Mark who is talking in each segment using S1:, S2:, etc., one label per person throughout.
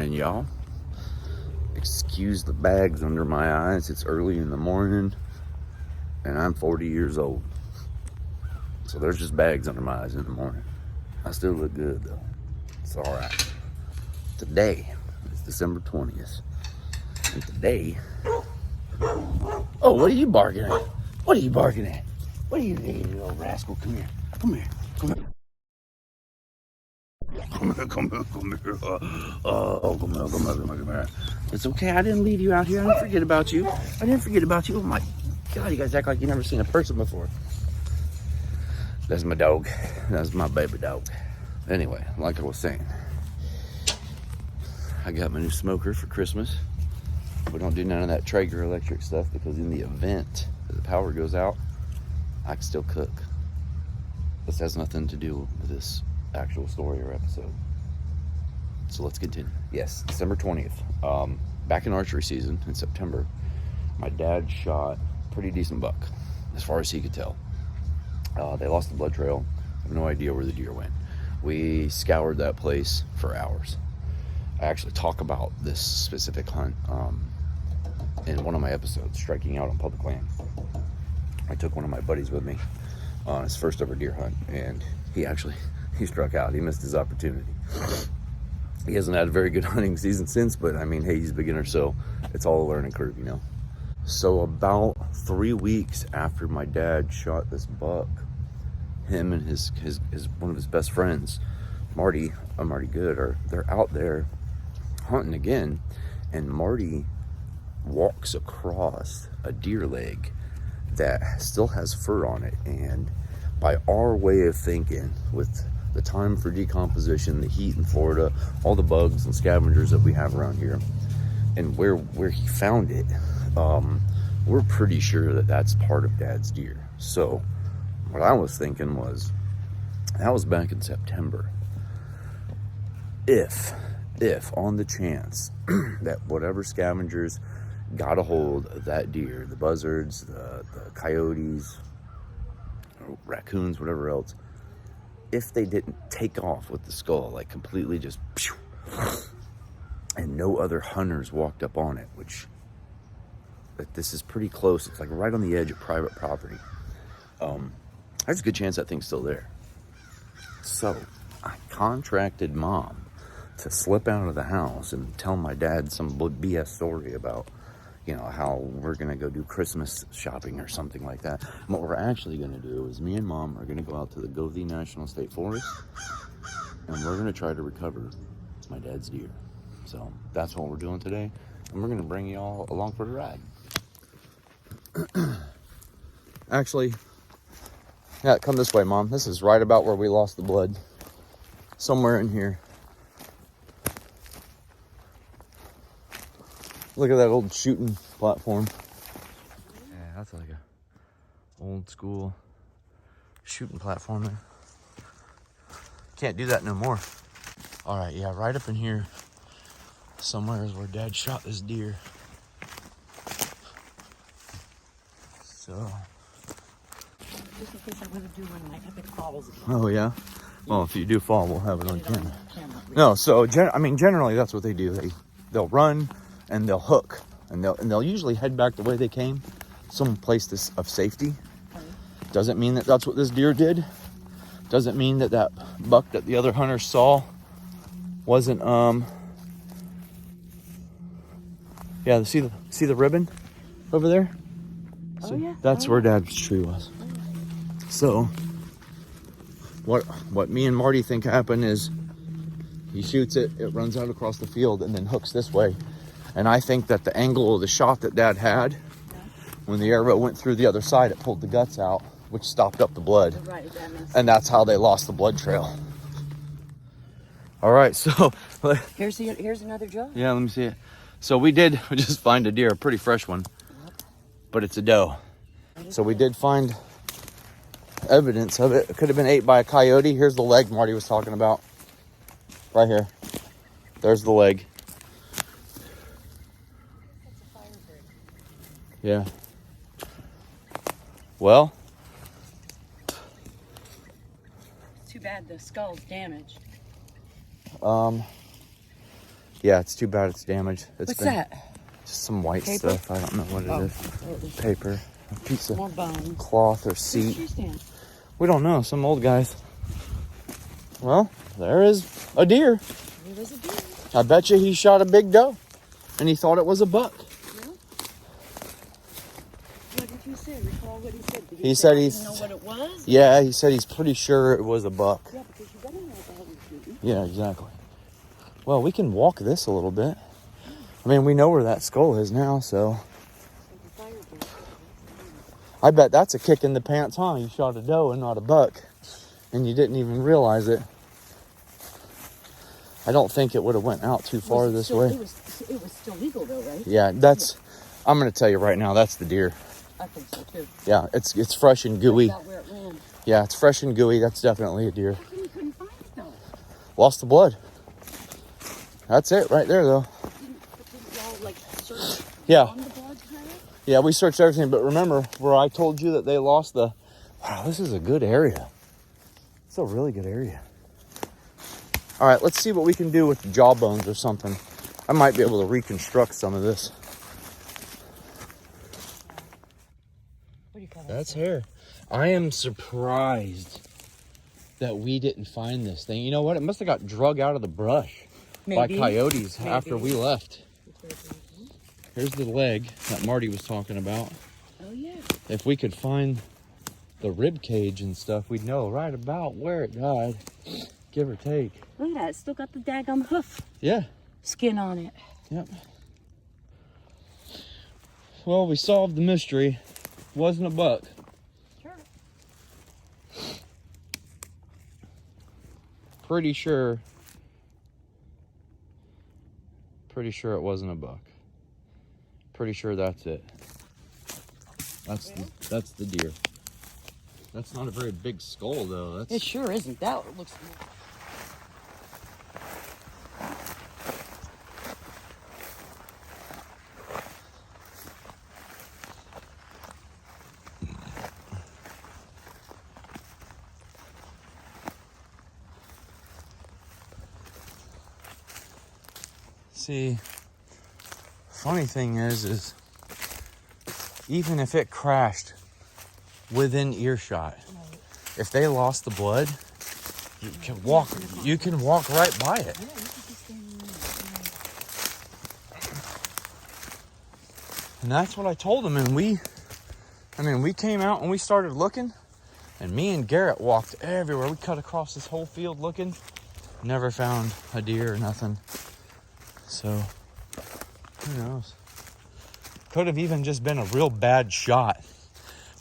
S1: morning, y'all. Excuse the bags under my eyes. It's early in the morning and I'm 40 years old. So there's just bags under my eyes in the morning. I still look good though. It's all right. Today is December 20th. And today, oh, what are you barking at? What are you barking at? What are you, you little rascal? Come here. Come here. Come here. Come here. Come here. Come here. It's okay. I didn't leave you out here. I didn't forget about you. Oh my God, you guys act like you never seen a person before. That's my dog. That's my baby dog. Anyway, like I was saying, I got my new smoker for Christmas. We don't do none of that Traeger electric stuff because in the event that the power goes out, I can still cook. This has nothing to do with this actual story or episode. So let's continue. Yes, December 20th. Back in archery season in September, my dad shot a pretty decent buck, as far as he could tell. They lost the blood trail. I have no idea where the deer went. We scoured that place for hours. I actually talk about this specific hunt in one of my episodes, Striking Out on Public Land. I took one of my buddies with me on his first ever deer hunt, and he struck out. He missed his opportunity. He hasn't had a very good hunting season since, but I mean, hey, he's a beginner, so it's all a learning curve, you know. So about 3 weeks after my dad shot this buck, him and his one of his best friends, Marty Good, they're out there hunting again, and Marty walks across a deer leg that still has fur on it. And by our way of thinking, with the time for decomposition, the heat in Florida, all the bugs and scavengers that we have around here, and where he found it, we're pretty sure that that's part of Dad's deer. So what I was thinking was, that was back in September. If on the chance that whatever scavengers got a hold of that deer, the buzzards, the coyotes, raccoons, whatever else, if they didn't take off with the skull, like completely just, and no other hunters walked up on it, which, that this is pretty close. It's like right on the edge of private property. There's a good chance that thing's still there. So I contracted Mom to slip out of the house and tell my dad some BS story about, you know, how we're gonna go do Christmas shopping or something like that. And what we're actually gonna do is me and Mom are gonna go out to the Govee National State Forest, and we're gonna try to recover my dad's deer. So that's what we're doing today, and we're gonna bring y'all along for the ride. Actually, yeah, come this way, Mom. This is right about where we lost the blood. Somewhere in here. Look at that old shooting platform. Yeah, that's like a old school shooting platform there. Can't do that no more. All right, yeah, right up in here somewhere is where Dad shot this deer. So.
S2: Just in case I want to do one of my epic falls.
S1: Oh yeah. Well, if you do fall, we'll have it on camera. No, so generally that's what they do. They'll run and they'll hook, and they'll usually head back the way they came, some place of safety. Okay. Doesn't mean that that's what this deer did. Doesn't mean that that buck that the other hunters saw wasn't yeah, see the ribbon over there?
S2: Oh,
S1: So
S2: yeah.
S1: that's where Dad's tree was. So what me and Marty think happened is he shoots it runs out across the field and then hooks this way. And I think that the angle of the shot that Dad had, when the arrow went through the other side, it pulled the guts out, which stopped up the blood. Right, and that's how they lost the blood trail. All right, so
S2: here's another jaw.
S1: Yeah, let me see it. So we just find a deer, a pretty fresh one, but it's a doe. So we did find evidence of it. It could have been ate by a coyote. Here's the leg Marty was talking about. Right here. There's the leg. Yeah. Well.
S2: It's too bad the skull's damaged.
S1: Yeah, it's too bad it's damaged.
S2: What's that?
S1: Just some white
S2: Paper?
S1: stuff. I don't know what it is.
S2: There it is.
S1: Paper. A piece of
S2: More bones.
S1: cloth or
S2: Where's
S1: seat.
S2: she stand?
S1: We don't know. Some old guys. Well, there is a deer.
S2: There is a deer.
S1: I bet you he shot a big doe. And he thought it was a buck.
S2: Yeah. What did you say? Recall what he said? Did
S1: He said
S2: he
S1: he's...
S2: didn't know what it was?
S1: Yeah, he said he's pretty sure it was a buck.
S2: Yeah, because you gotta know what the hell you're shooting.
S1: Yeah, exactly. Well, we can walk this a little bit. I mean, we know where that skull is now, so... I bet that's a kick in the pants, huh? You shot a doe and not a buck. And you didn't even realize it. I don't think it would have went out too far this way.
S2: It was still legal though, right?
S1: Yeah, that's... I'm going to tell you right now, that's the deer.
S2: I think so too.
S1: Yeah, it's fresh and gooey.
S2: About where it ran.
S1: Yeah, it's fresh and gooey. That's definitely a deer.
S2: How come you couldn't find it though?
S1: Lost the blood. That's it right there, though.
S2: Didn't y'all like search
S1: Yeah.
S2: on the blood trail?
S1: Yeah, we searched everything, but remember where I told you that they lost the... Wow, this is a good area. It's a really good area. All right, let's see what we can do with the jawbones or something. I might be able to reconstruct some of this.
S2: What do you call that?
S1: That's hair. I am surprised that we didn't find this thing. You know what? It must have got drug out of the brush by coyotes after we left. Here's the leg that Marty was talking about.
S2: Oh yeah.
S1: If we could find the rib cage and stuff, we'd know right about where it died, give or take.
S2: Look at that. It's still got the daggum hoof
S1: Yeah.
S2: skin on it.
S1: Yep. Well, we solved the mystery. Wasn't a buck.
S2: Sure.
S1: Pretty sure it wasn't a buck. Pretty sure that's it. That's the deer. That's not a very big skull though.
S2: It sure isn't. That looks.
S1: See, funny thing is even if it crashed within earshot, if they lost the blood, you can walk right by it. And that's what I told them. And we came out and we started looking, and me and Garrett walked everywhere. We cut across this whole field looking, never found a deer or nothing. So, who knows? Could have even just been a real bad shot.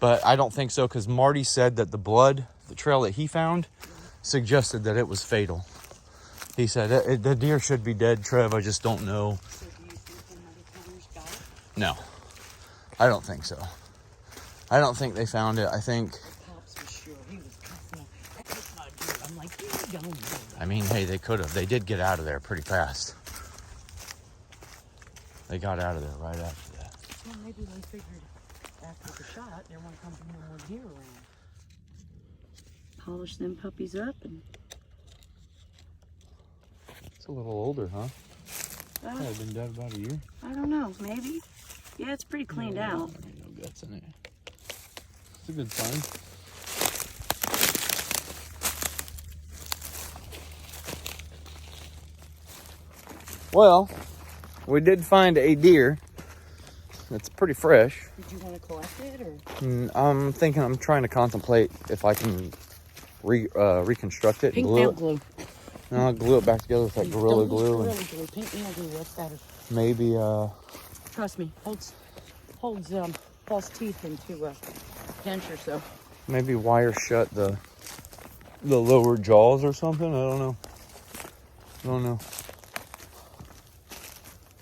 S1: But I don't think so, because Marty said that the trail that he found, suggested that it was fatal. He said, the deer should be dead, Trev, I just don't know.
S2: So do you think another hunter's got it?
S1: No, I don't think so. I don't think they found it. I think...
S2: Pops was sure. He was cussing out. That's not good. I'm like, you don't know.
S1: I mean, hey, they could have. They did get out of there pretty fast. They got out of there right after that.
S2: Well, maybe they figured after the shot, there won't come no more deer around. Polish them puppies up and...
S1: It's a little older, huh? Probably been dead about a year.
S2: I don't know, maybe. Yeah, it's pretty cleaned out.
S1: I mean, no guts in it. It's a good sign. Well, we did find a deer. It's pretty fresh.
S2: Did you want to collect it, or?
S1: I'm trying to contemplate if I can reconstruct it.
S2: Pink
S1: and
S2: nail glue.
S1: No, glue it back together with that Gorilla Glue.
S2: Gorilla glue. Pink nail glue, that's better.
S1: Maybe,
S2: Trust me, holds false teeth into a denture, so.
S1: maybe wire shut the lower jaws or something. I don't know.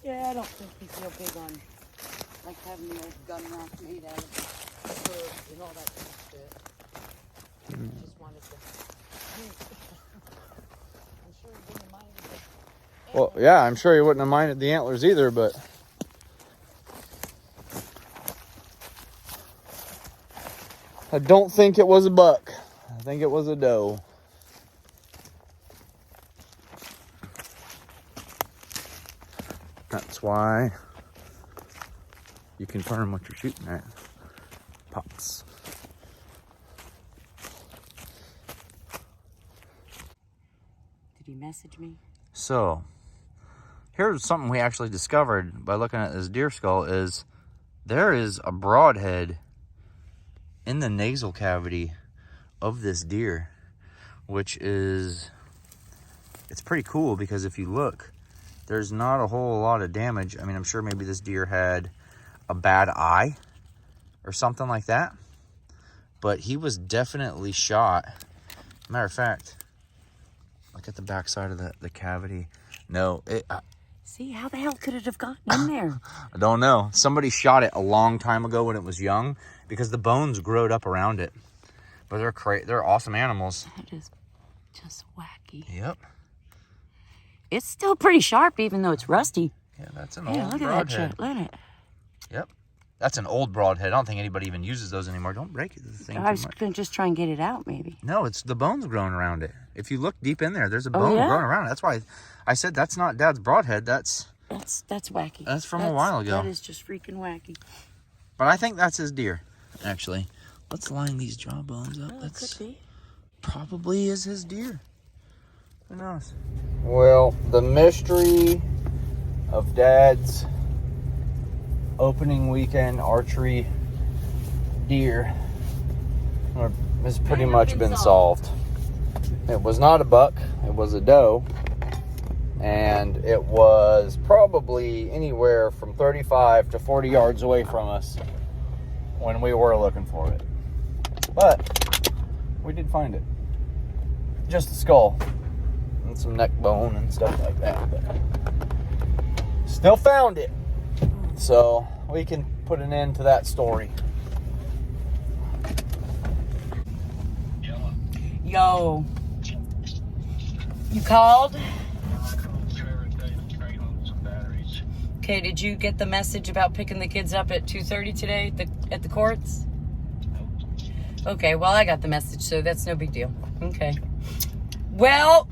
S2: Yeah, I don't think he's real big on, like, having the old gun rack made out of birds and all that kind of shit. Just wanted to. I'm sure he wouldn't mind it.
S1: Well, yeah, I'm sure he wouldn't have minded the antlers either, but I don't think it was a buck. I think it was a doe. That's why you confirm what you're shooting at. Pops.
S2: Did he message me?
S1: So, here's something we actually discovered by looking at this deer skull is there is a broadhead in the nasal cavity of this deer, which is, it's pretty cool because if you look, there's not a whole lot of damage. I mean, I'm sure maybe this deer had a bad eye or something like that, but he was definitely shot. Matter of fact, look at the backside of the cavity. No,
S2: See, how the hell could it have gotten in there?
S1: I don't know. Somebody shot it a long time ago when it was young because the bones growed up around it. But they're awesome animals.
S2: That is just wacky.
S1: Yep.
S2: It's still pretty sharp, even though it's rusty.
S1: Yeah, that's an
S2: Yeah,
S1: old
S2: look at that
S1: broadhead.
S2: shit. Look at it.
S1: Yep. That's an old broadhead. I don't think anybody even uses those anymore. Don't break it. The thing
S2: I was
S1: too much.
S2: going to just try and get it out, maybe.
S1: No, it's the bones growing around it. If you look deep in there, there's a bone
S2: yeah?
S1: growing around it. That's why I said that's not Dad's broadhead. That's
S2: wacky.
S1: That's from a while ago.
S2: That is just freaking wacky.
S1: But I think that's his deer, actually. Let's line these jawbones up.
S2: That could be.
S1: Probably is his deer. Who knows? Well, the mystery of Dad's opening weekend archery deer has pretty much been solved. It was not a buck, it was a doe, and it was probably anywhere from 35 to 40 yards away from us when we were looking for it. But we did find it. Just the skull and some neck bone and stuff like that, but still found it. So we can put an end to that story.
S2: Yo. You called? Okay, did you get the message about picking the kids up at 2:30 today at the courts? Okay, well, I got the message, so that's no big deal. Okay. Well,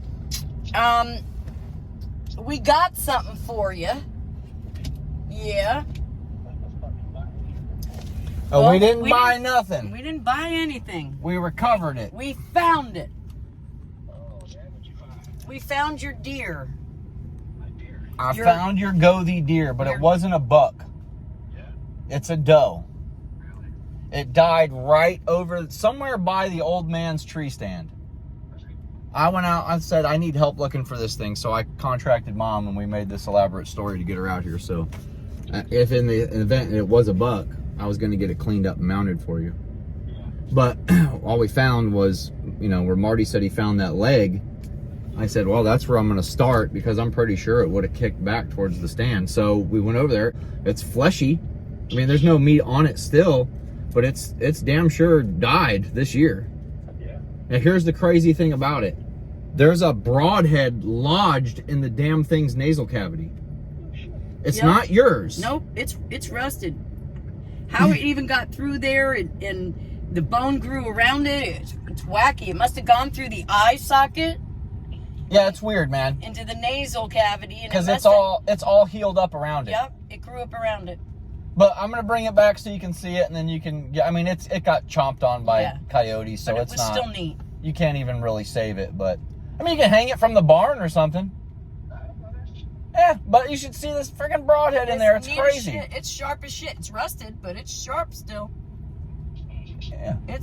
S2: we got something for you. Yeah.
S1: Oh,
S2: Well,
S1: we didn't
S2: we
S1: buy
S2: didn't-
S1: nothing.
S2: We didn't buy anything.
S1: We recovered it.
S2: We found it. We found your deer.
S1: I found your goatee deer, but it wasn't a buck. It's a doe. It died right over somewhere by the old man's tree stand. I went out, I said, I need help looking for this thing. So I contracted Mom and we made this elaborate story to get her out here. So if in the event it was a buck, I was going to get it cleaned up and mounted for you. But all we found was, where Marty said he found that leg. I said, well, that's where I'm going to start because I'm pretty sure it would have kicked back towards the stand. So we went over there. It's fleshy. I mean, there's no meat on it still, but it's damn sure died this year. Yeah. Now, here's the crazy thing about it. There's a broadhead lodged in the damn thing's nasal cavity. It's not yours.
S2: Nope, it's rusted. How it even got through there and the bone grew around it, it's wacky. It must have gone through the eye socket.
S1: Yeah, it's weird, man.
S2: Into the nasal cavity.
S1: Because it's all healed up around it.
S2: Yep, it grew up around it.
S1: But I'm going to bring it back so you can see it, and then you can, I mean, it got chomped on by coyotes, so
S2: but
S1: it's
S2: it was still neat.
S1: You can't even really save it, but, I mean, you can hang it from the barn or something. Yeah, but you should see this freaking broadhead in there. It's crazy.
S2: It's sharp as shit. It's rusted, but it's sharp still.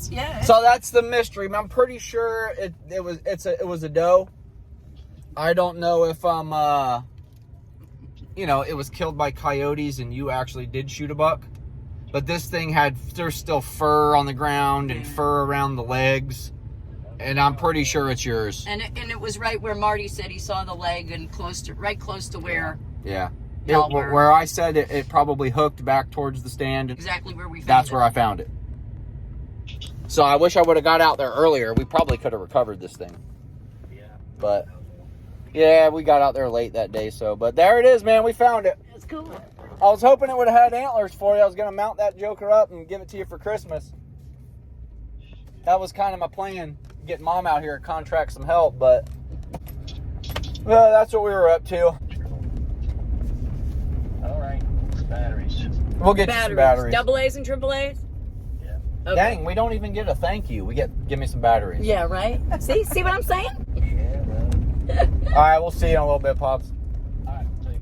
S1: Yeah. So that's the mystery. I'm pretty sure it was a doe. I don't know if it was killed by coyotes and you actually did shoot a buck. But this thing there's still fur on the ground and fur around the legs. And I'm pretty sure it's yours.
S2: And it was right where Marty said he saw the leg and right close to where.
S1: Yeah. Where I said it probably hooked back towards the stand.
S2: Exactly where we found it.
S1: That's where I found it. So I wish I would have got out there earlier. We probably could have recovered this thing. Yeah. But yeah, we got out there late that day. But there it is, man. We found it.
S2: It's cool.
S1: I was hoping it would have had antlers for you. I was going to mount that joker up and give it to you for Christmas. That was kind of my plan. Get Mom out here and contract some help, but well, that's what we were up to.
S3: We'll get you some batteries.
S2: Double A's and triple A's?
S3: Yeah.
S2: Okay.
S3: Dang, we don't even get a thank you. We get, give me some batteries.
S2: Yeah, right? See what I'm saying?
S3: Yeah, well. All right, we'll see you in a little bit, Pops.